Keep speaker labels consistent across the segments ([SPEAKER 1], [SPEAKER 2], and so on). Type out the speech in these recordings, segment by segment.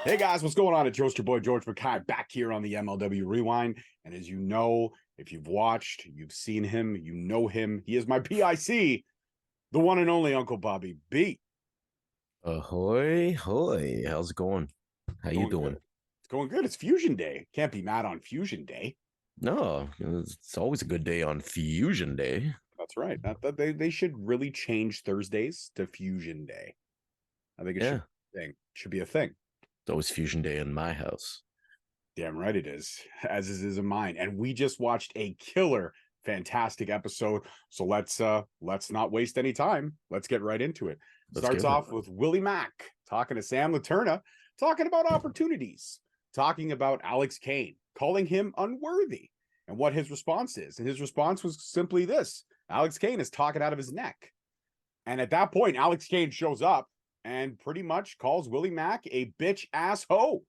[SPEAKER 1] Hey guys, what's going on? It's your boy George Mackay back here on the MLW Rewind. And as you know, if you've watched, you've seen him, you know him. He is my PIC, the one and only Uncle Bobby B.
[SPEAKER 2] Ahoy, hoy. How's it going? How you
[SPEAKER 1] Going good.
[SPEAKER 2] doing?
[SPEAKER 1] It's going good. It's Fusion Day. Can't be mad on Fusion Day.
[SPEAKER 2] No, it's always a good day on Fusion Day.
[SPEAKER 1] That's right. They should really change Thursdays to Fusion Day. I think it should
[SPEAKER 2] Yeah,
[SPEAKER 1] be a thing. Should be a thing.
[SPEAKER 2] it's always Fusion Day in my house.
[SPEAKER 1] Damn right it is, as is in mine. And we just watched a killer, fantastic episode. So let's not waste any time. Let's get right into it.
[SPEAKER 2] Let's
[SPEAKER 1] Starts
[SPEAKER 2] give it.
[SPEAKER 1] off with Willie Mack talking to Sam Laterna, talking about opportunities, talking about Alex Kane, calling him unworthy, and what his response is. And his response was simply this: Alex Kane is talking out of his neck. And at that point, Alex Kane shows up and pretty much calls Willie Mack a bitch ass hoe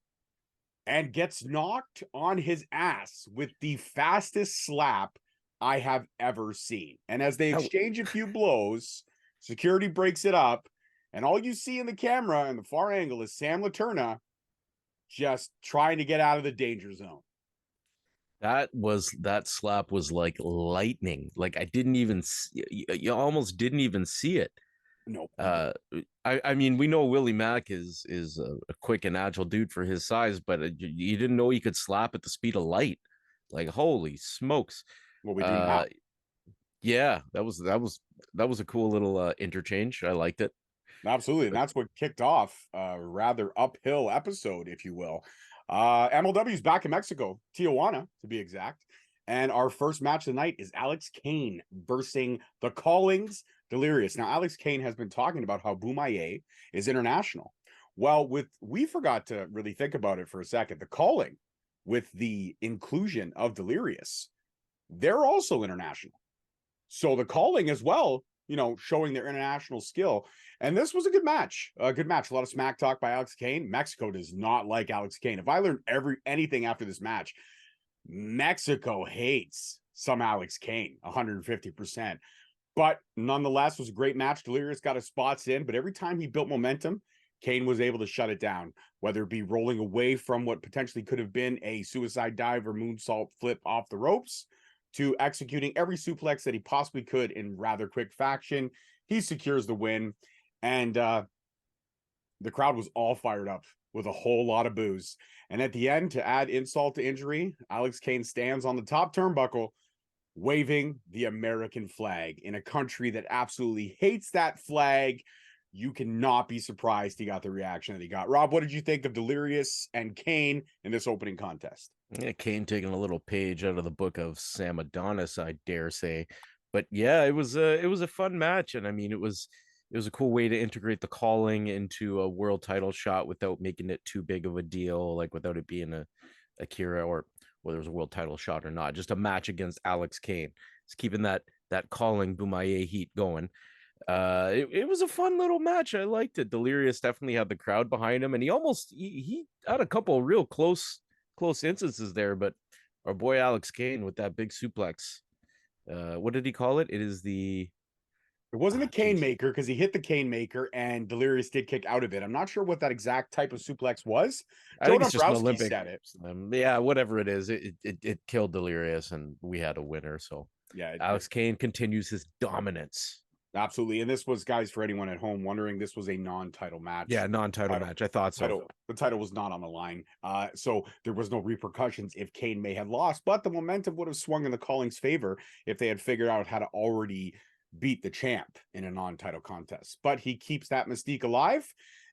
[SPEAKER 1] and gets knocked on his ass with the fastest slap I have ever seen. And as they exchange a few blows, security breaks it up, and all you see in the camera in the far angle is Sam Laterna just trying to get out of the danger zone.
[SPEAKER 2] That slap was like lightning. Like I didn't even you almost didn't even see it.
[SPEAKER 1] Nope.
[SPEAKER 2] Uh, I mean, we know Willie Mack is a quick and agile dude for his size, but you didn't know he could slap at the speed of light. Like holy smokes!
[SPEAKER 1] What we do now.
[SPEAKER 2] Uh, yeah, that was a cool little interchange. I liked it.
[SPEAKER 1] Absolutely. And that's what kicked off a rather uphill episode, if you will. MLW is back in Mexico, Tijuana, to be exact. And our first match of the night is Alex Kane versus the Callings Delirious. Now, Alex Kane has been talking about how Bomaye is international. Well, we forgot to really think about it for a second. The Calling, with the inclusion of Delirious, they're also international. So the Calling as well, showing their international skill. And this was a good match. A good match. A lot of smack talk by Alex Kane. Mexico does not like Alex Kane. If I learned anything after this match, Mexico hates some Alex Kane 150%. But nonetheless, was a great match. Delirious got his spots in, but every time he built momentum, Kane was able to shut it down, whether it be rolling away from what potentially could have been a suicide dive or moonsault flip off the ropes, to executing every suplex that he possibly could in rather quick fashion. He secures the win, and the crowd was all fired up with a whole lot of boos. And at the end, to add insult to injury, Alex Kane stands on the top turnbuckle waving the American flag in a country that absolutely hates that flag. You cannot be surprised he got the reaction that he got. Rob, what did you think of Delirious and Kane in this opening contest?
[SPEAKER 2] Yeah, Kane taking a little page out of the book of Sam Adonis, I dare say. But yeah, it was a fun match, and I mean it was a cool way to integrate the Calling into a world title shot without making it too big of a deal, like without it being a Akira or whether it was a world title shot or not. Just a match against Alex Kane. It's keeping that Calling Bomaye heat going. It was a fun little match. I liked it. Delirious definitely had the crowd behind him, and he had a couple real close instances there, but our boy Alex Kane with that big suplex. What did he call it? It is the
[SPEAKER 1] It wasn't a cane
[SPEAKER 2] geez.
[SPEAKER 1] maker because he hit the cane maker and Delirious did kick out of it. I'm not sure what that exact type of suplex was.
[SPEAKER 2] I
[SPEAKER 1] Joe
[SPEAKER 2] think it's just an
[SPEAKER 1] Dombrowski
[SPEAKER 2] Olympic.
[SPEAKER 1] said it.
[SPEAKER 2] Yeah, whatever it is, it killed Delirious, and we had a winner. So
[SPEAKER 1] Yeah,
[SPEAKER 2] Alex Kane continues his dominance.
[SPEAKER 1] absolutely. And this was, guys, for anyone at home wondering, this was a non-title
[SPEAKER 2] Yeah,
[SPEAKER 1] match.
[SPEAKER 2] non-title match. I thought so.
[SPEAKER 1] The title was not on the line. So there was no repercussions if Kane may have lost, but the momentum would have swung in the Calling's favor if they had figured out how to already beat the champ in a non-title contest. But he keeps that mystique alive,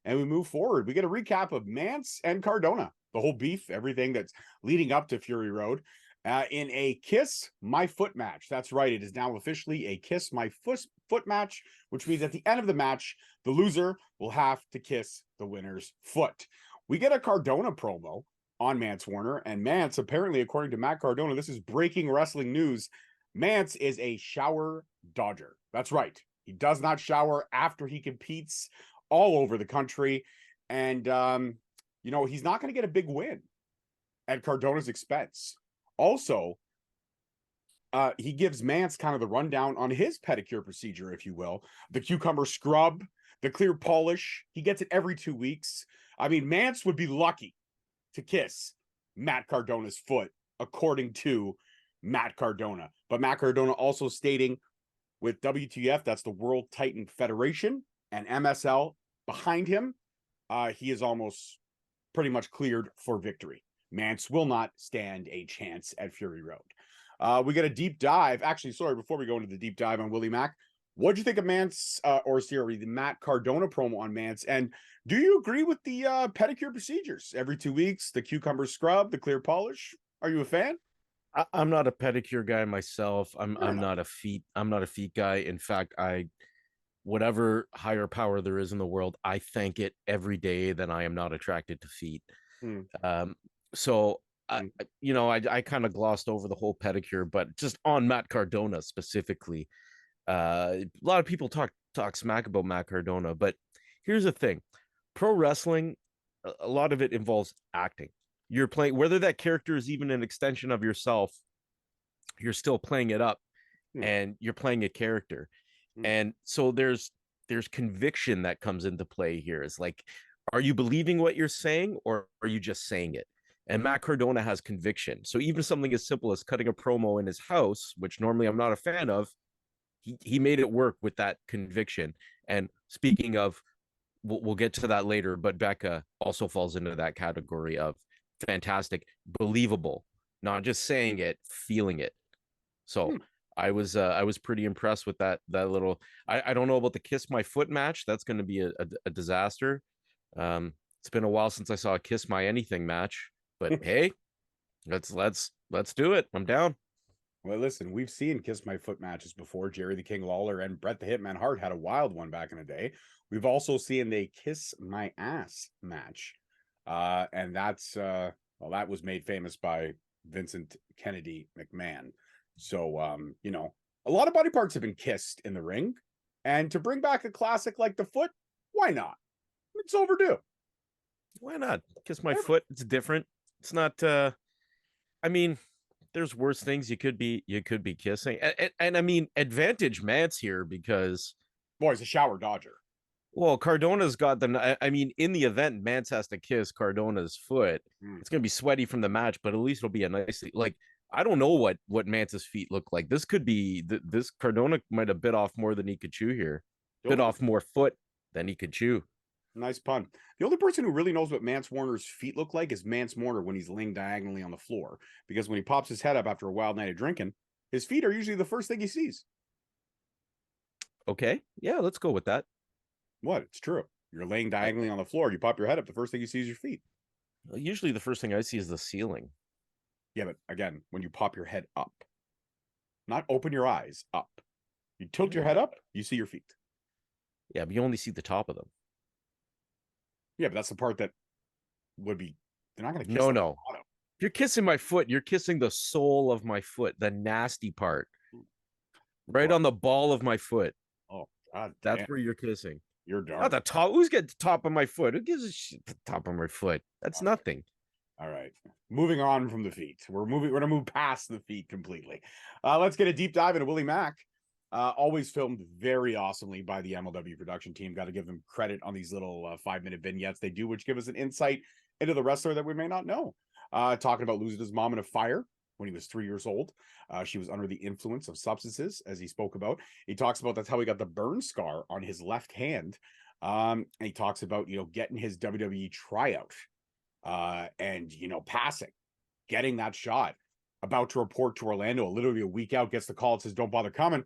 [SPEAKER 1] and we move forward. We get a recap of Mance and Cardona, the whole beef, everything that's leading up to Fury Road. In a Kiss My Foot match. That's right. It is now officially a Kiss My Foot match, which means at the end of the match, the loser will have to kiss the winner's foot. We get a Cardona promo on Mance Warner, and Mance, apparently, according to Matt Cardona, this is breaking wrestling news. Mance is a shower dodger. That's right. He does not shower after he competes all over the country. And, he's not going to get a big win at Cardona's expense. Also, he gives Mance kind of the rundown on his pedicure procedure, if you will. The cucumber scrub, the clear polish. He gets it every 2 weeks. I mean, Mance would be lucky to kiss Matt Cardona's foot, according to Matt Cardona. But Matt Cardona also stating with WTF, that's the World Titan Federation, and MSL behind him, he is almost pretty much cleared for victory. Mance will not stand a chance at Fury Road. We got a deep dive. Actually, sorry, before we go into the deep dive on Willie Mack, what'd you think of Mance, the Matt Cardona promo on Mance? And do you agree with the pedicure procedures every 2 weeks, the cucumber scrub, the clear polish? Are you a fan?
[SPEAKER 2] I'm not a pedicure guy myself. I'm
[SPEAKER 1] Fair enough.
[SPEAKER 2] not a feet guy. In fact, whatever higher power there is in the world, I thank it every day that I am not attracted to feet. So I kind of glossed over the whole pedicure, but just on Matt Cardona specifically, a lot of people talk smack about Matt Cardona, but here's the thing: pro wrestling, a lot of it involves acting. You're playing, whether that character is even an extension of yourself, you're still playing it up, and you're playing a character. And so there's conviction that comes into play here. It's like, are you believing what you're saying, or are you just saying it? And Matt Cardona has conviction. So even something as simple as cutting a promo in his house, which normally I'm not a fan of, he made it work with that conviction. And speaking of, we'll get to that later, but Becca also falls into that category of fantastic, believable, not just saying it, feeling it. So I was pretty impressed with that little. I don't know about the kiss my foot match. That's going to be a disaster. It's been a while since I saw a kiss my anything match, but hey, let's do it. I'm down.
[SPEAKER 1] Well, listen, we've seen kiss my foot matches before. Jerry the King Lawler and Bret the Hitman Hart had a wild one back in the day. We've also seen a kiss my ass match, and that's that was made famous by Vincent Kennedy McMahon. So a lot of body parts have been kissed in the ring, and to bring back a classic like the foot, why not? It's overdue.
[SPEAKER 2] Why not? Kiss my foot. It's different. It's not. I mean, there's worse things you could be kissing, and I mean, advantage Mance here because
[SPEAKER 1] boy, he's a shower dodger.
[SPEAKER 2] Well, Cardona's got the. I mean, in the event Mance has to kiss Cardona's foot, it's gonna be sweaty from the match, but at least it'll be a nice. Like, I don't know what Mance's feet look like. This could be this Cardona might have bit off more than he could chew here. Bit off more foot than he could chew.
[SPEAKER 1] Nice pun. The only person who really knows what Mance Warner's feet look like is Mance Warner when he's laying diagonally on the floor. Because when he pops his head up after a wild night of drinking, his feet are usually the first thing he sees.
[SPEAKER 2] Okay. Yeah, let's go with that.
[SPEAKER 1] What? It's true. You're laying diagonally on the floor. You pop your head up. The first thing you see is your feet.
[SPEAKER 2] Usually the first thing I see is the ceiling.
[SPEAKER 1] Yeah, but again, when you pop your head up, not open your eyes, up. You tilt your head up, you see your feet.
[SPEAKER 2] Yeah, but you only see the top of them.
[SPEAKER 1] Yeah, but that's the part that would be. They're not going to kiss.
[SPEAKER 2] No. If you're kissing my foot, you're kissing the sole of my foot, the nasty part, right on the ball of my foot.
[SPEAKER 1] Oh God,
[SPEAKER 2] that's where you're kissing.
[SPEAKER 1] You're dark.
[SPEAKER 2] Not the top. Who's got the top of my foot? Who gives a shit? The top of my foot. That's nothing.
[SPEAKER 1] All right. Moving on from the feet. We're gonna move past the feet completely. Let's get a deep dive into Willie Mack. Always filmed very awesomely by the MLW production team. Got to give them credit on these little 5-minute vignettes they do, which give us an insight into the wrestler that we may not know. Talking about losing his mom in a fire when he was 3 years old. She was under the influence of substances, as he spoke about. He talks about that's how he got the burn scar on his left hand. And he talks about, getting his WWE tryout and, passing, getting that shot, about to report to Orlando, literally a week out, gets the call, it says, don't bother coming.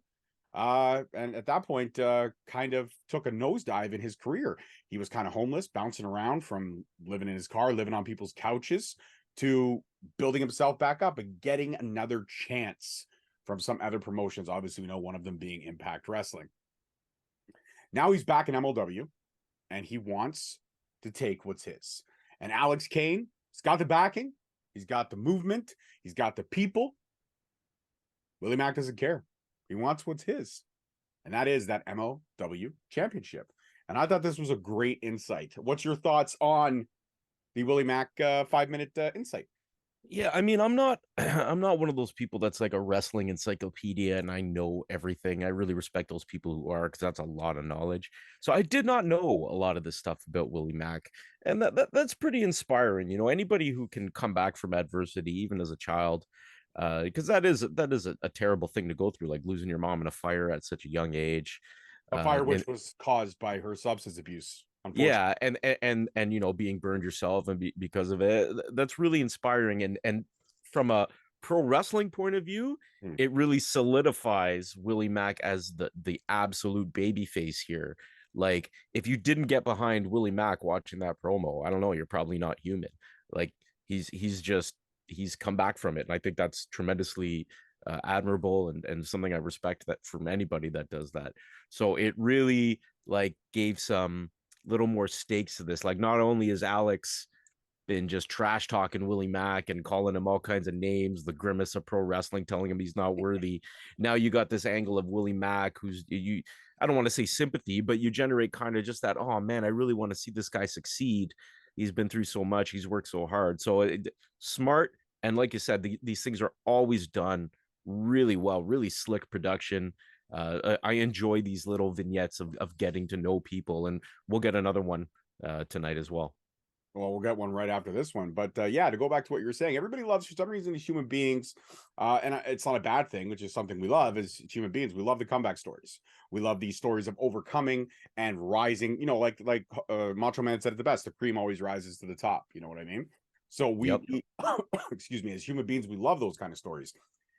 [SPEAKER 1] And at that point, kind of took a nosedive in his career. He was kind of homeless, bouncing around from living in his car, living on people's couches, to building himself back up and getting another chance from some other promotions. Obviously, we know one of them being Impact Wrestling. Now he's back in MLW, and he wants to take what's his. And Alex Kane, he's got the backing, he's got the movement, he's got the people. Willie Mack doesn't care. He wants what's his, and that is that MLW championship. And I thought this was a great insight. What's your thoughts on the Willie Mack 5-minute insight?
[SPEAKER 2] Yeah, I mean, I'm not I'm not one of those people that's like a wrestling encyclopedia and I know everything. I really respect those people who are, because that's a lot of knowledge. So I did not know a lot of this stuff about Willie Mack. And that's pretty inspiring. You know, anybody who can come back from adversity, even as a child, because that is a terrible thing to go through, like losing your mom in a fire at such a young age.
[SPEAKER 1] A fire
[SPEAKER 2] And
[SPEAKER 1] which was caused by her substance abuse, unfortunately.
[SPEAKER 2] yeah, and you know, being burned yourself and because of it, that's really inspiring. And from a pro wrestling point of view,
[SPEAKER 1] Hmm.
[SPEAKER 2] it really solidifies Willie Mack as the absolute baby face here. Like, if you didn't get behind Willie Mack watching that promo, I don't know, you're probably not human. Like, he's come back from it, and I think that's tremendously admirable, and something I respect that from anybody that does that. So it really like gave some little more stakes to this. Like, not only is Alex been just trash talking Willie Mack and calling him all kinds of names, the grimace of pro wrestling, telling him he's not worthy. Now you got this angle of Willie Mack, who's you. I don't want to say sympathy, but you generate kind of just that. Oh man, I really want to see this guy succeed. He's been through so much. He's worked so hard. So smart, and like you said, these things are always done really well, really slick production. I enjoy these little vignettes of getting to know people, and we'll get another one tonight as well.
[SPEAKER 1] Well, we'll get one right after this one. But yeah, to go back to what you were saying, everybody loves, for some reason, these human beings, it's not a bad thing, which is something we love as human beings. We love the comeback stories. We love these stories of overcoming and rising. You know, like Macho Man said it the best: the cream always rises to the top. You know what I mean? So
[SPEAKER 2] Yep.
[SPEAKER 1] excuse me, as human beings, we love those kind of stories.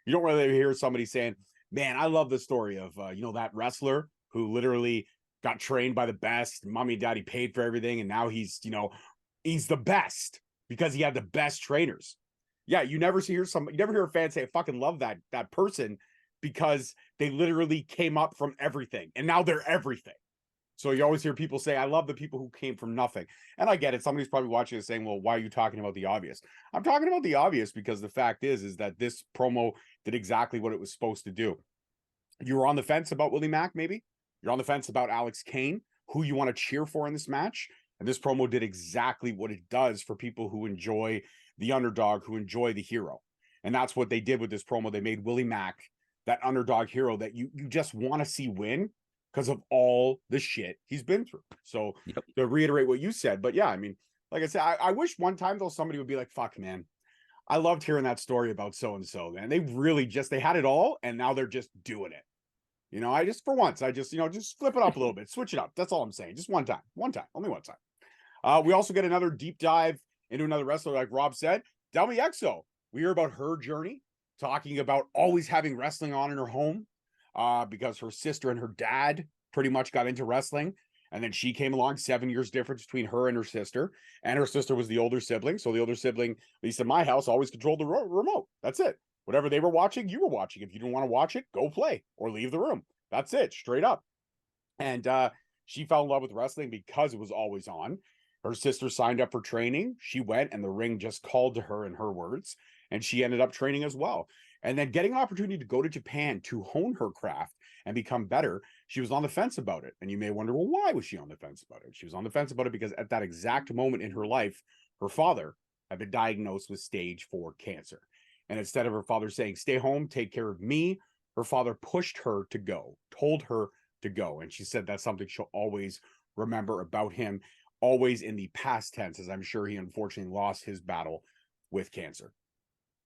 [SPEAKER 1] You don't really hear somebody saying, "Man, I love the story of that wrestler who literally got trained by the best. Mommy and daddy paid for everything, and now he's the best because he had the best trainers." Yeah, you never hear a fan say, "I fucking love that person," because they literally came up from everything and now they're everything. So you always hear people say, "I love the people who came from nothing." And I get it. Somebody's probably watching this saying, "Well, why are you talking about the obvious?" I'm talking about the obvious because the fact is that this promo did exactly what it was supposed to do. You were on the fence about Willie Mack, maybe? You're on the fence about Alex Kane, who you want to cheer for in this match. And this promo did exactly what it does for people who enjoy the underdog, who enjoy the hero. And that's what they did with this promo. They made Willie Mack that underdog hero that you just want to see win because of all the shit he's been through. So
[SPEAKER 2] Yep.
[SPEAKER 1] to reiterate what you said, but yeah, I mean, like I said, I wish one time though somebody would be like, "Fuck, man, I loved hearing that story about so and so, man. They really they had it all, and now they're just doing it." I just for once, just flip it up a little bit, switch it up. That's all I'm saying. Just one time, only one time. We also get another deep dive into another wrestler, like Rob said, Delmy Exo. We hear about her journey, talking about always having wrestling on in her home, because her sister and her dad pretty much got into wrestling. And then she came along, 7 years difference between her and her sister. And her sister was the older sibling. So the older sibling, at least in my house, always controlled the remote. That's it. Whatever they were watching, you were watching. If you didn't want to watch it, go play or leave the room. That's it, straight up. And she fell in love with wrestling because it was always on. Her sister signed up for training. She went, and the ring just called to her, in her words, and she ended up training as well. And then getting an opportunity to go to Japan to hone her craft and become better, she was on the fence about it. And you may wonder, well, why was she on the fence about it? She was on the fence about it because at that exact moment in her life, her father had been diagnosed with stage 4 cancer. And instead of her father saying, "Stay home, take care of me," her father pushed her to go, told her to go. And she said that's something she'll always remember about him, always in the past tense, as I'm sure he unfortunately lost his battle with cancer.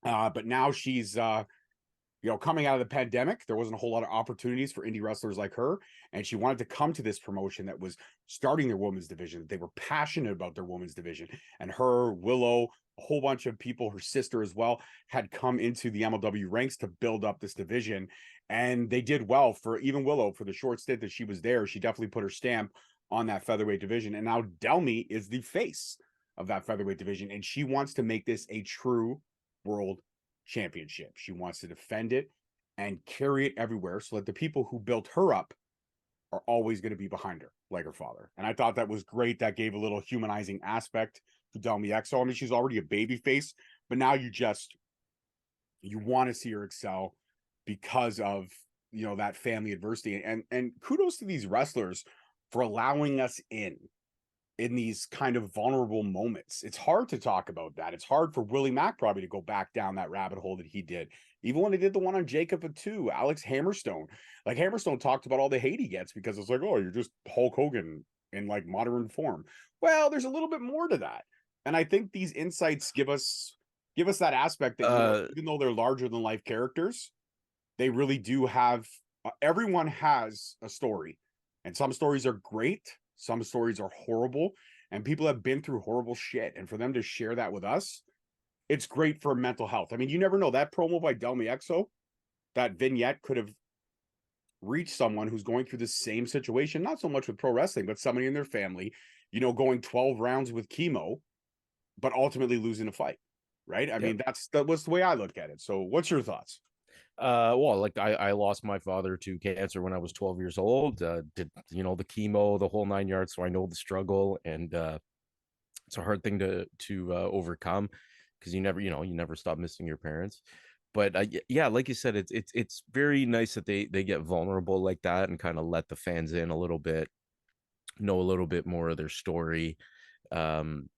[SPEAKER 1] But now she's coming out of the pandemic, there wasn't a whole lot of opportunities for indie wrestlers like her. And she wanted to come to this promotion that was starting their women's division. They were passionate about their women's division. And her, Willow, a whole bunch of people, her sister as well, had come into the MLW ranks to build up this division. And they did well. For even Willow, for the short stint that she was there, she definitely put her stamp on that featherweight division. And now Delmy is the face of that featherweight division. And she wants to make this a true world championship. She wants to defend it and carry it everywhere so that the people who built her up are always going to be behind her, like her father. And I thought that was great. That gave a little humanizing aspect to Delmy Exo. I mean, she's already a baby face, but now you want to see her excel because of that family adversity. And kudos to these wrestlers for allowing us in in these kind of vulnerable moments. It's hard to talk about that. It's hard for Willie Mack probably to go back down that rabbit hole that he did. Even when he did the one on Jacob too, Alex Hammerstone. Like Hammerstone talked about all the hate he gets because it's like, oh, you're just Hulk Hogan in like modern form. Well, there's a little bit more to that. And I think these insights give us that aspect that, you know, even though they're larger than life characters, they really do have everyone has a story. And some stories are great, some stories are horrible, and people have been through horrible shit. And for them to share that with us, it's great for mental health. I mean, you never know. That promo by Delmy Exo, that vignette could have reached someone who's going through the same situation, not so much with pro wrestling, but somebody in their family, you know, going 12 rounds with chemo, but ultimately losing a fight. Right. I mean, that was the way I look at it. So what's your thoughts?
[SPEAKER 2] Well, like I lost my father to cancer when I was 12 years old. Did, you know, the chemo, the whole 9 yards. So I know the struggle, and it's a hard thing to overcome, because you never stop missing your parents. But yeah, like you said, it's very nice that they get vulnerable like that and kind of let the fans in a little bit, know a little bit more of their story. Um,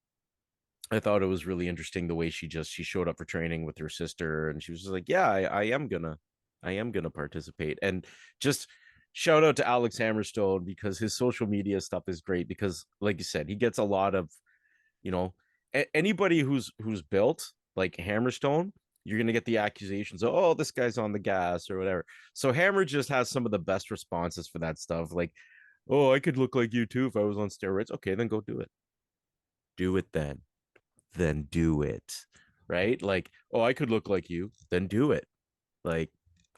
[SPEAKER 2] I thought it was really interesting the way she showed up for training with her sister, and she was just like, yeah, I am gonna participate. And just shout out to Alex Hammerstone, because his social media stuff is great, because like you said, he gets a lot of, you know, anybody who's built like Hammerstone, you're gonna get the accusations of, oh, this guy's on the gas or whatever. So Hammer just has some of the best responses for that stuff. Like, oh, I could look like you too if I was on steroids. Okay, then go do it. Do it then do it. Right? Like, oh, I could look like you, then do it. Like,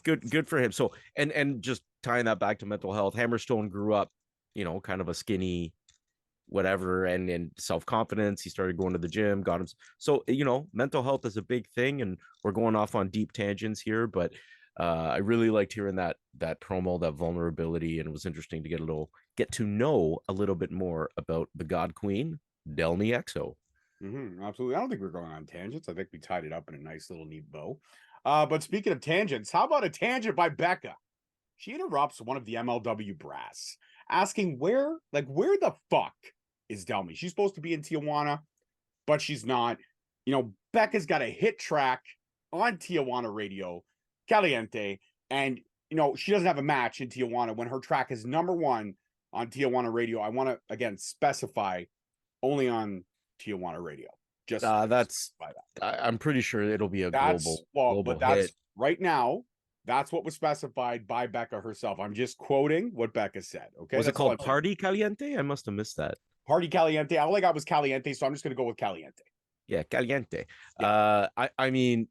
[SPEAKER 2] good for him. So, and just tying that back to mental health, Hammerstone grew up, you know, kind of a skinny whatever, and self-confidence. He started going to the gym, got him. So, you know, mental health is a big thing, and we're going off on deep tangents here, but I really liked hearing that promo, that vulnerability, and it was interesting to get to know a little bit more about the God Queen, Delmy Exo.
[SPEAKER 1] Absolutely. I don't think we're going on tangents. I think we tied it up in a nice little neat bow. But speaking of tangents, how about a tangent by Becca? She interrupts one of the MLW brass, asking where the fuck is Delmy? She's supposed to be in Tijuana, but she's not. You know, Becca's got a hit track on Tijuana radio, Caliente, and you know, she doesn't have a match in Tijuana when her track is #1 on Tijuana radio. I want to again specify only on Tijuana radio. Just
[SPEAKER 2] that's by that. I'm pretty sure it'll be a global hit
[SPEAKER 1] right now. That's what was specified by Becca herself. I'm just quoting what Becca said. Okay.
[SPEAKER 2] Was it called Party Caliente? I must have missed that.
[SPEAKER 1] Party Caliente. All I got was Caliente, so I'm just going to go with Caliente.
[SPEAKER 2] Yeah, Caliente. Yeah. I mean,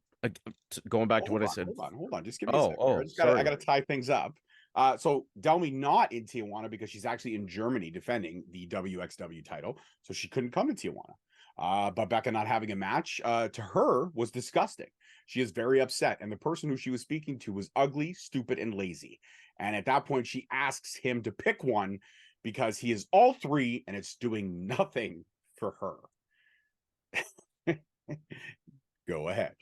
[SPEAKER 2] going back to what I said.
[SPEAKER 1] Hold on. Just give me a second. I got to tie things up. So Delmy not in Tijuana because she's actually in Germany defending the WXW title, so she couldn't come to Tijuana. But Becca not having a match to her was disgusting. She is very upset, and the person who she was speaking to was ugly, stupid, and lazy. And at that point, she asks him to pick one because he is all three, and it's doing nothing for her. Go ahead.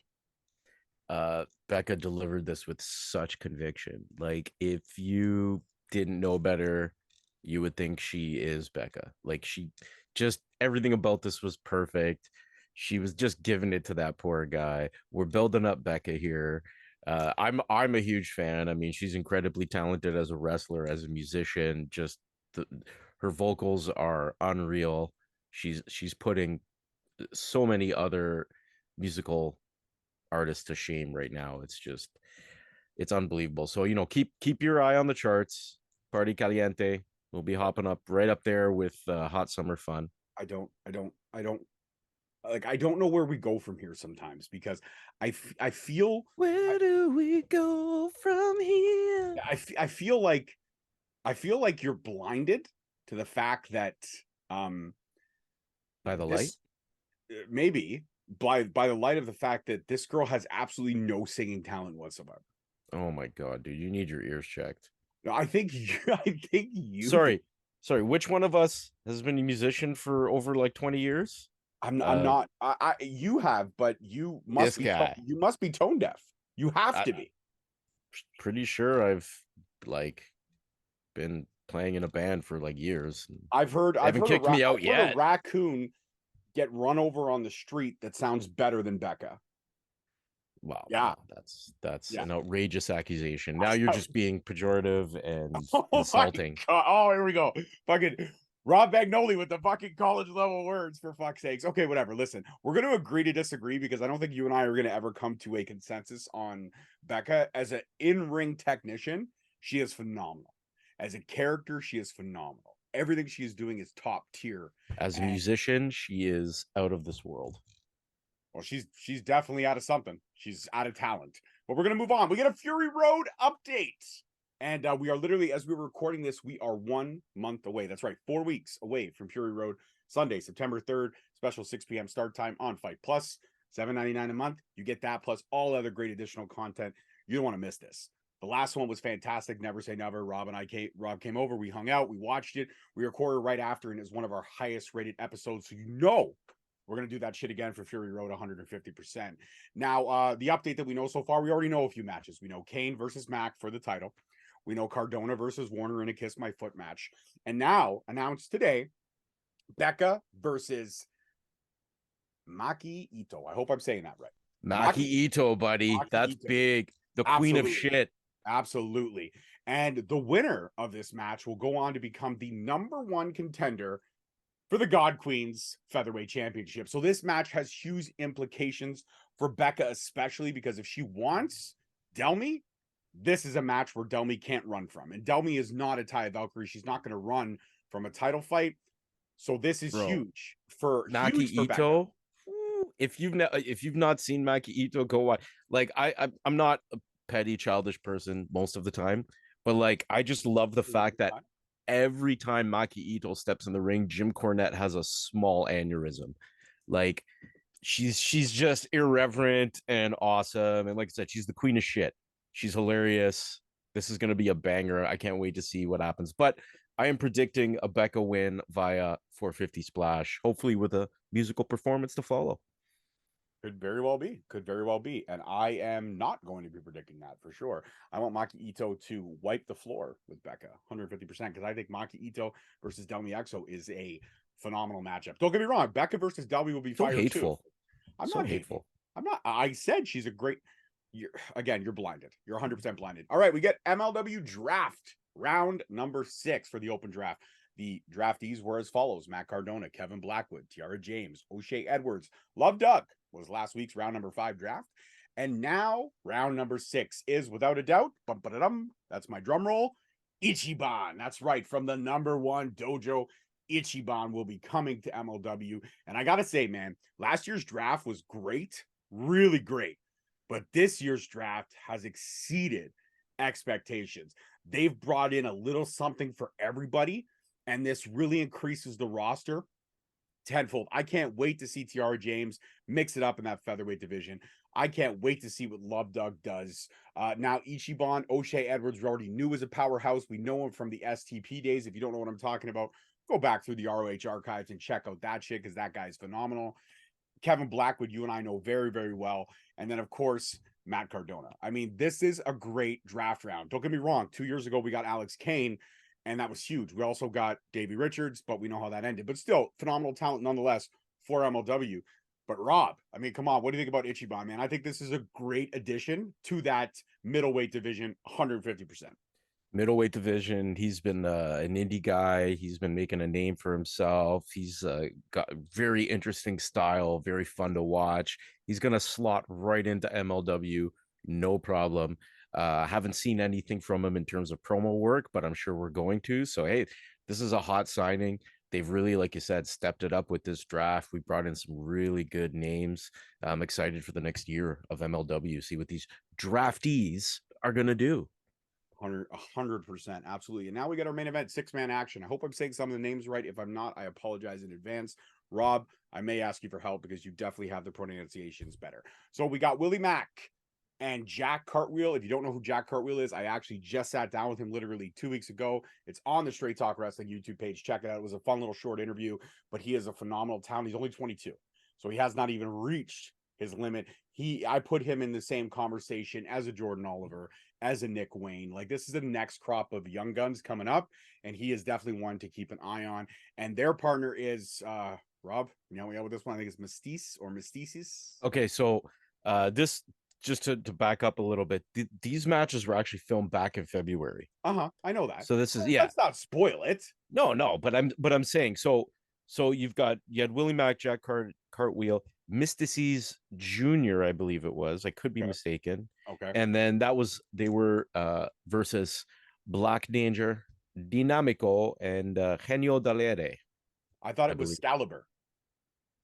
[SPEAKER 2] Becca delivered this with such conviction. Like, if you didn't know better, you would think she is Becca. Like, she just, everything about this was perfect. She was just giving it to that poor guy. We're building up Becca here. I'm a huge fan. I mean, she's incredibly talented as a wrestler, as a musician. Just her vocals are unreal. She's putting so many other musical artists to shame right now. It's unbelievable. So, you know, keep your eye on the charts. Party Caliente will be hopping up right up there with Hot Summer Fun.
[SPEAKER 1] I don't know where we go from here sometimes, because I feel,
[SPEAKER 2] where do we go from here?
[SPEAKER 1] I feel like you're blinded to the fact that
[SPEAKER 2] by the light,
[SPEAKER 1] maybe by the light of the fact that this girl has absolutely no singing talent whatsoever.
[SPEAKER 2] Oh my god, dude, you need your ears checked.
[SPEAKER 1] I think you
[SPEAKER 2] sorry which one of us has been a musician for over like 20 years?
[SPEAKER 1] I'm not. You have, but you must be tone deaf. You have to be.
[SPEAKER 2] Pretty sure I've like been playing in a band for like years. They
[SPEAKER 1] I've
[SPEAKER 2] haven't
[SPEAKER 1] heard
[SPEAKER 2] kicked me out
[SPEAKER 1] I've heard a
[SPEAKER 2] yet.
[SPEAKER 1] raccoon get run over on the street that sounds better than Becca.
[SPEAKER 2] Wow,
[SPEAKER 1] Yeah,
[SPEAKER 2] no, that's
[SPEAKER 1] yeah.
[SPEAKER 2] an outrageous accusation. Now you're just being pejorative and
[SPEAKER 1] Oh my
[SPEAKER 2] insulting.
[SPEAKER 1] god! Oh, here we go. Fucking Rob Magnoli with the fucking college level words, for fuck's sakes. Okay, whatever. Listen, we're going to agree to disagree because I don't think you and I are going to ever come to a consensus on Becca as an in-ring technician. She is phenomenal. As a character, she is phenomenal. Everything she is doing is top tier.
[SPEAKER 2] As a
[SPEAKER 1] And
[SPEAKER 2] musician, she is out of this world.
[SPEAKER 1] well, she's definitely out of something. She's out of talent. But we're gonna move on. We get a Fury Road update, and we are literally, as we were recording this, we are 1 month away. That's right, 4 weeks away from Fury Road. Sunday, September 3rd, special 6 p.m. start time on Fight Plus, $7.99 a month. You get that plus all other great additional content. You don't want to miss this. The last one was fantastic. Never Say Never. Rob came over. We hung out. We watched it. We recorded right after, and it's one of our highest rated episodes. So you know we're going to do that shit again for Fury Road 150%. Now, the update that we know so far, we already know a few matches. We know Kane versus Mack for the title. We know Cardona versus Warner in a Kiss My Foot match. And now, announced today, Becca versus Maki Ito. I hope I'm saying that right.
[SPEAKER 2] Maki Ito, buddy.
[SPEAKER 1] Maki
[SPEAKER 2] That's
[SPEAKER 1] Ito.
[SPEAKER 2] big. The queen of
[SPEAKER 1] Absolutely.
[SPEAKER 2] shit.
[SPEAKER 1] Absolutely. And the winner of this match will go on to become the #1 contender for the God Queen's Featherweight Championship. So this match has huge implications for Becca, especially because if she wants Delmy, this is a match where Delmy can't run from. And Delmy is not a Taya Valkyrie. She's not going to run from a title fight. So this is
[SPEAKER 2] Bro,
[SPEAKER 1] huge for
[SPEAKER 2] Maki
[SPEAKER 1] Becca.
[SPEAKER 2] Ito. If you've not seen Maki Ito, go watch. Like I'm not a petty childish person most of the time, but like I just love the fact that every time Maki Ito steps in the ring, Jim Cornette has a small aneurysm. Like she's just irreverent and awesome, and like I said, she's the queen of shit. She's hilarious. This is gonna be a banger. I can't wait to see what happens. But I am predicting a Becca win via 450 splash, hopefully with a musical performance to follow.
[SPEAKER 1] Could very well be. Could very well be. And I am not going to be predicting that for sure. I want Maki Ito to wipe the floor with Becca 150% because I think Maki Ito versus Delmi Exo is a phenomenal matchup. Don't get me wrong. Becca versus Delmi will be
[SPEAKER 2] So
[SPEAKER 1] fire
[SPEAKER 2] hateful.
[SPEAKER 1] too. I'm
[SPEAKER 2] So
[SPEAKER 1] not hating.
[SPEAKER 2] hateful.
[SPEAKER 1] I'm not. I said she's a great. You're blinded. You're 100% blinded. All right. We get MLW draft round number 6 for the open draft. The draftees were as follows: Matt Cardona, Kevin Blackwood, Tiara James, O'Shea Edwards, Love Doug was last week's round number 5 draft. And now round number 6 is without a doubt, that's my drum roll, Ichiban. That's right, from the #1 dojo. Ichiban will be coming to MLW. And I got to say, man, last year's draft was great, really great. But this year's draft has exceeded expectations. They've brought in a little something for everybody, and this really increases the roster tenfold. I can't wait to see Tiara James mix it up in that featherweight division. I can't wait to see what Love Doug does. Now, Ichiban, O'Shea Edwards, we already knew was a powerhouse. We know him from the STP days. If you don't know what I'm talking about, go back through the ROH archives and check out that shit because that guy is phenomenal. Kevin Blackwood, you and I know very, very well. And then, of course, Matt Cardona. I mean, this is a great draft round. Don't get me wrong. 2 years ago, we got Alex Kane, and that was huge. We also got Davey Richards, but we know how that ended. But still, phenomenal talent nonetheless for MLW. But Rob, I mean, come on. What do you think about Ichiban, man? I think this is a great addition to that middleweight division, 150%.
[SPEAKER 2] Middleweight division. He's been an indie guy. He's been making a name for himself. He's got very interesting style, very fun to watch. He's gonna slot right into MLW, no problem. Haven't seen anything from him in terms of promo work, but I'm sure we're going to. So hey, this is a hot signing. They've really, like you said, stepped it up with this draft. We brought in some really good names. I'm excited for the next year of MLW. See what these draftees are gonna do.
[SPEAKER 1] 100%, absolutely. And now we got our main event, 6-man action. I hope I'm saying some of the names right. If I'm not, I apologize in advance. Rob, I may ask you for help because you definitely have the pronunciations better. So we got Willie Mack and Jack Cartwheel. If you don't know who Jack Cartwheel is, I actually just sat down with him literally 2 weeks ago. It's on the Straight Talk Wrestling YouTube page. Check it out. It was a fun little short interview, but he is a phenomenal talent. He's only 22, so he has not even reached his limit. I put him in the same conversation as a Jordan Oliver, as a Nick Wayne. Like, this is the next crop of young guns coming up, and he is definitely one to keep an eye on. And their partner is Rob. You know, with this one, I think it's Mysticis.
[SPEAKER 2] Okay, so this, just to back up a little bit, these matches were actually filmed back in February.
[SPEAKER 1] I know that.
[SPEAKER 2] So this is
[SPEAKER 1] Let's not spoil it.
[SPEAKER 2] No, but I'm saying, so you had Willie Mack, Jack Cartwheel, Mystices Jr., I believe it was. I could be mistaken.
[SPEAKER 1] Okay.
[SPEAKER 2] And then they were versus Black Danger, Dinamico, and Genio Dalere.
[SPEAKER 1] I thought it was Excalibur.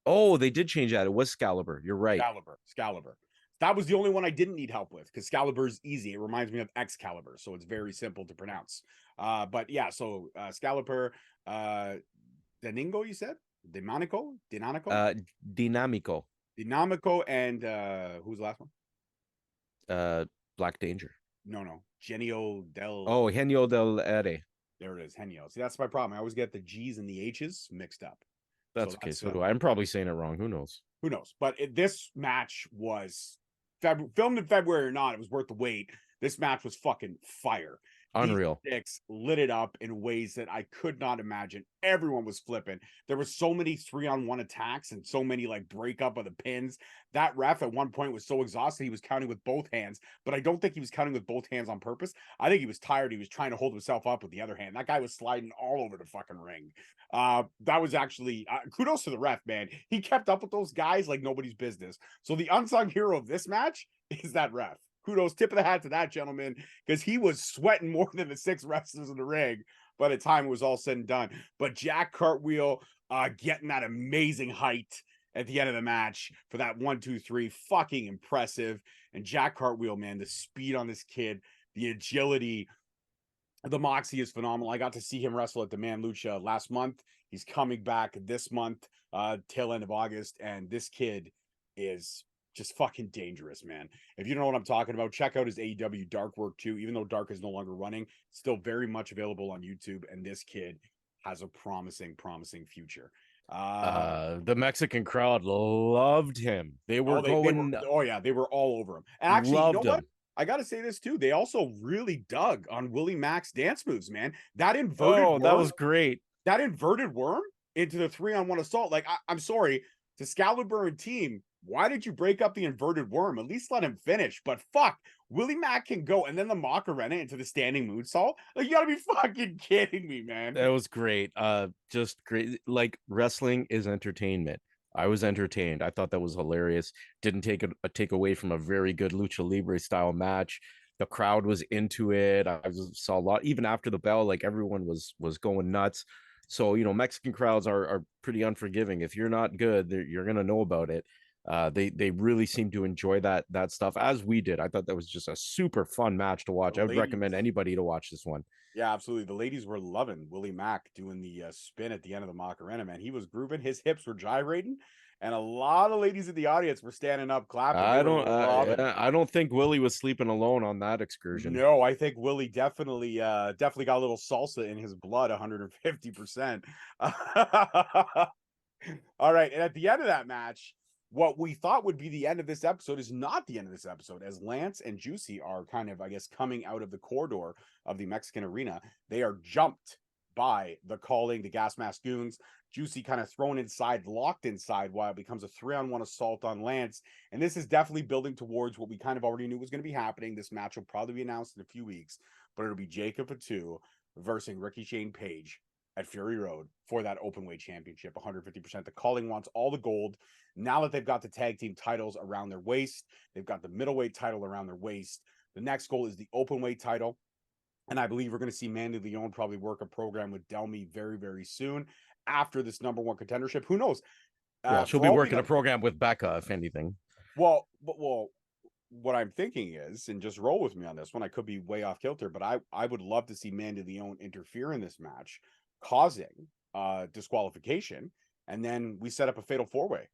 [SPEAKER 2] Oh, they did change that. It was Excalibur. You're right.
[SPEAKER 1] Excalibur. That was the only one I didn't need help with, because Excalibur is easy. It reminds me of Excalibur, so it's very simple to pronounce. But yeah, so Excalibur, Deningo, you said? Dinamico?
[SPEAKER 2] Dinamico,
[SPEAKER 1] and who's the last one?
[SPEAKER 2] Black Danger.
[SPEAKER 1] No. Genio del...
[SPEAKER 2] Oh, Genio del Ere.
[SPEAKER 1] There it is, Genio. See, that's my problem. I always get the G's and the H's mixed up.
[SPEAKER 2] That's okay. So do I. I'm probably saying it wrong. Who knows?
[SPEAKER 1] But this match was filmed in February or not, it was worth the wait. This match was fucking fire.
[SPEAKER 2] Unreal.
[SPEAKER 1] These sticks lit it up in ways that I could not imagine. Everyone was flipping. There were so many 3-on-1 attacks and so many like breakup of the pins. That ref at one point was so exhausted he was counting with both hands, but I don't think he was counting with both hands on purpose. I think he was tired. He was trying to hold himself up with the other hand. That guy was sliding all over the fucking ring. That was actually kudos to the ref, man. He kept up with those guys like nobody's business. So the unsung hero of this match is that ref. Kudos, tip of the hat to that gentleman, because he was sweating more than the 6 wrestlers in the ring by the time it was all said and done. But Jack Cartwheel getting that amazing height at the end of the match for that 1, 2, 3, fucking impressive. And Jack Cartwheel, man, the speed on this kid, the agility, the moxie is phenomenal. I got to see him wrestle at the Man Lucha last month. He's coming back this month, tail end of August, and this kid is just fucking dangerous, man. If you don't know what I'm talking about, check out his AEW Dark work too. Even though Dark is no longer running, still very much available on YouTube, and this kid has a promising future.
[SPEAKER 2] The Mexican crowd loved him. They were
[SPEAKER 1] they were all over him. And actually, you know what? I gotta say this too. They also really dug on Willie Mack's dance moves, man. That inverted worm,
[SPEAKER 2] that was great.
[SPEAKER 1] That inverted worm into the 3-on-1 assault. Like, I'm sorry to Excalibur and team. Why did you break up the inverted worm? At least let him finish. But fuck, Willie Mack can go, and then the Macarena into the standing moonsault. Like, you gotta be fucking kidding me, man.
[SPEAKER 2] That was great. Just great. Like, wrestling is entertainment. I was entertained. I thought that was hilarious. Didn't take away from a very good lucha libre style match. The crowd was into it. I saw a lot, even after the bell. Like, everyone was going nuts. So, you know, Mexican crowds are pretty unforgiving. If you're not good, you're gonna know about it. They really seem to enjoy that stuff, as we did. I thought that was just a super fun match to watch. I would recommend anybody to watch this one.
[SPEAKER 1] Yeah, absolutely. The ladies were loving Willie Mack doing the spin at the end of the Macarena, man. He was grooving. His hips were gyrating, and a lot of ladies in the audience were standing up clapping.
[SPEAKER 2] I don't think Willie was sleeping alone on that excursion.
[SPEAKER 1] No, I think Willie definitely got a little salsa in his blood, 150%. All right, and at the end of that match, what we thought would be the end of this episode is not the end of this episode, as Lance and Juicy are kind of, I guess, coming out of the corridor of the Mexican arena. They are jumped by the Calling, the Gas Mask Goons. Juicy kind of thrown inside, locked inside, while it becomes a 3-on-1 assault on Lance. And this is definitely building towards what we kind of already knew was going to be happening. This match will probably be announced in a few weeks, but it'll be Jacob Fatu versus Ricky Shane Page at Fury Road for that openweight championship, 150%. The Calling wants all the gold. Now that they've got the tag team titles around their waist, they've got the middleweight title around their waist. The next goal is the openweight title. And I believe we're going to see Mandy Leon probably work a program with Delmy very, very soon after this number 1 contendership. Who knows?
[SPEAKER 2] Yeah, she'll be working a program with Becca, if anything.
[SPEAKER 1] Well, what I'm thinking is, and just roll with me on this one, I could be way off kilter, but I would love to see Mandy Leon interfere in this match, causing disqualification, and then we set up a fatal 4-way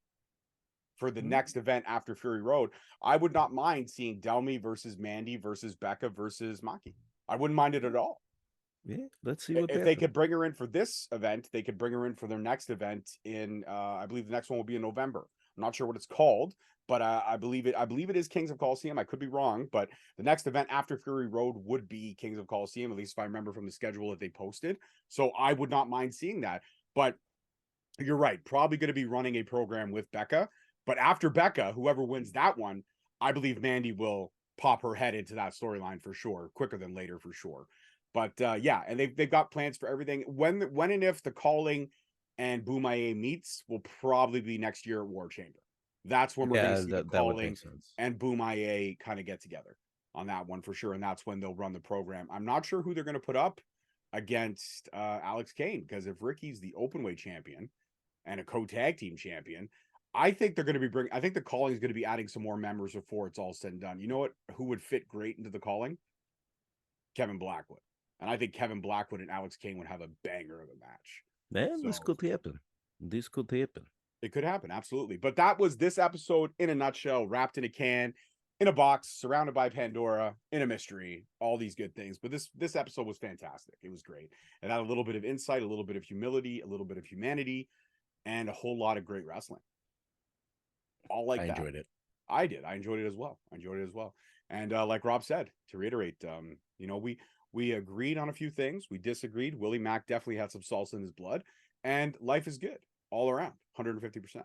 [SPEAKER 1] for the next event after Fury Road. I would not mind seeing Delmy versus Mandy versus Becca versus Maki. I wouldn't mind it at all.
[SPEAKER 2] Yeah, let's see what
[SPEAKER 1] if they could bring her in for this event. They could bring her in for their next event in I believe the next one will be in November. I'm not sure what it's called, but I believe it is Kings of Coliseum. I could be wrong, but the next event after Fury Road would be Kings of Coliseum, at least if I remember from the schedule that they posted. So I would not mind seeing that. But you're right, probably going to be running a program with Becca. But after Becca, whoever wins that one, I believe Mandy will pop her head into that storyline for sure, quicker than later for sure. But yeah, and they've got plans for everything. When and if the Calling and Bomaye meets will probably be next year at War Chamber. That's when we're going to see the
[SPEAKER 2] that would make
[SPEAKER 1] Calling
[SPEAKER 2] sense.
[SPEAKER 1] and Bomaye kind of get together on that one for sure, and that's when they'll run the program. I'm not sure who they're going to put up against Alex Kane, because if Ricky's the openweight champion and a co-tag team champion, I think they're going to be I think the Calling is going to be adding some more members before it's all said and done. You know what? Who would fit great into the Calling? Kevin Blackwood. And I think Kevin Blackwood and Alex Kane would have a banger of a match.
[SPEAKER 2] Man, this could happen. This could happen.
[SPEAKER 1] It could happen, absolutely. But that was this episode in a nutshell, wrapped in a can, in a box, surrounded by Pandora, in a mystery, all these good things. But this episode was fantastic. It was great. It had a little bit of insight, a little bit of humility, a little bit of humanity, and a whole lot of great wrestling. All like that. I enjoyed it. I did. I enjoyed it as well. And like Rob said, to reiterate, we agreed on a few things. We disagreed. Willie Mack definitely had some salsa in his blood, and life is good all around, 150%.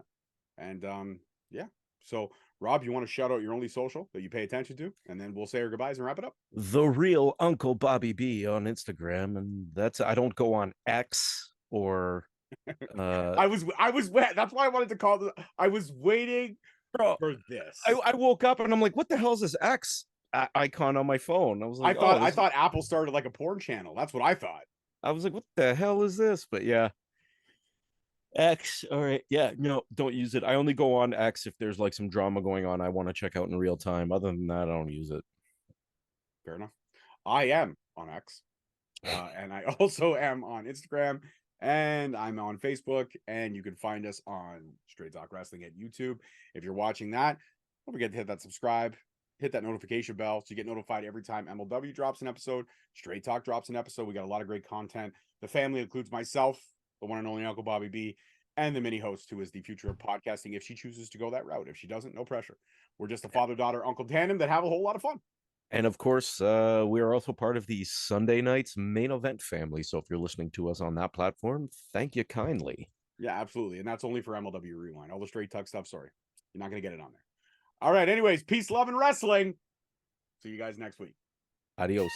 [SPEAKER 1] And yeah. So Rob, you want to shout out your only social that you pay attention to, and then we'll say our goodbyes and wrap it up.
[SPEAKER 2] The Real Uncle Bobby B on Instagram, and I don't go on X or.
[SPEAKER 1] I was that's why I wanted to call this. I was waiting for this.
[SPEAKER 2] I woke up and I'm like, what the hell is this X icon on my phone? I was like,
[SPEAKER 1] I thought Apple started like a porn channel. That's what I thought.
[SPEAKER 2] I was like, what the hell is this? But yeah, X. All right. Yeah. No, don't use it. I only go on X if there's like some drama going on I want to check out in real time. Other than that, I don't use it.
[SPEAKER 1] Fair enough. I am on X. And I also am on Instagram, and I'm on Facebook, and you can find us on Straight Talk Wrestling at YouTube. If you're watching that, don't forget to hit that subscribe, hit that notification bell so you get notified every time MLW drops an episode, Straight Talk drops an episode. We got a lot of great content. The family includes myself, the one and only Uncle Bobby B, and the mini host, who is the future of podcasting if she chooses to go that route. If she doesn't, no pressure. We're just a father-daughter uncle tandem that have a whole lot of fun.
[SPEAKER 2] And of course, we are also part of the Sunday Nights Main Event family. So if you're listening to us on that platform, thank you kindly.
[SPEAKER 1] Yeah, absolutely. And that's only for MLW Rewind. All the Straight Talk stuff, sorry. You're not going to get it on there. All right. Anyways, peace, love, and wrestling. See you guys next week.
[SPEAKER 2] Adios.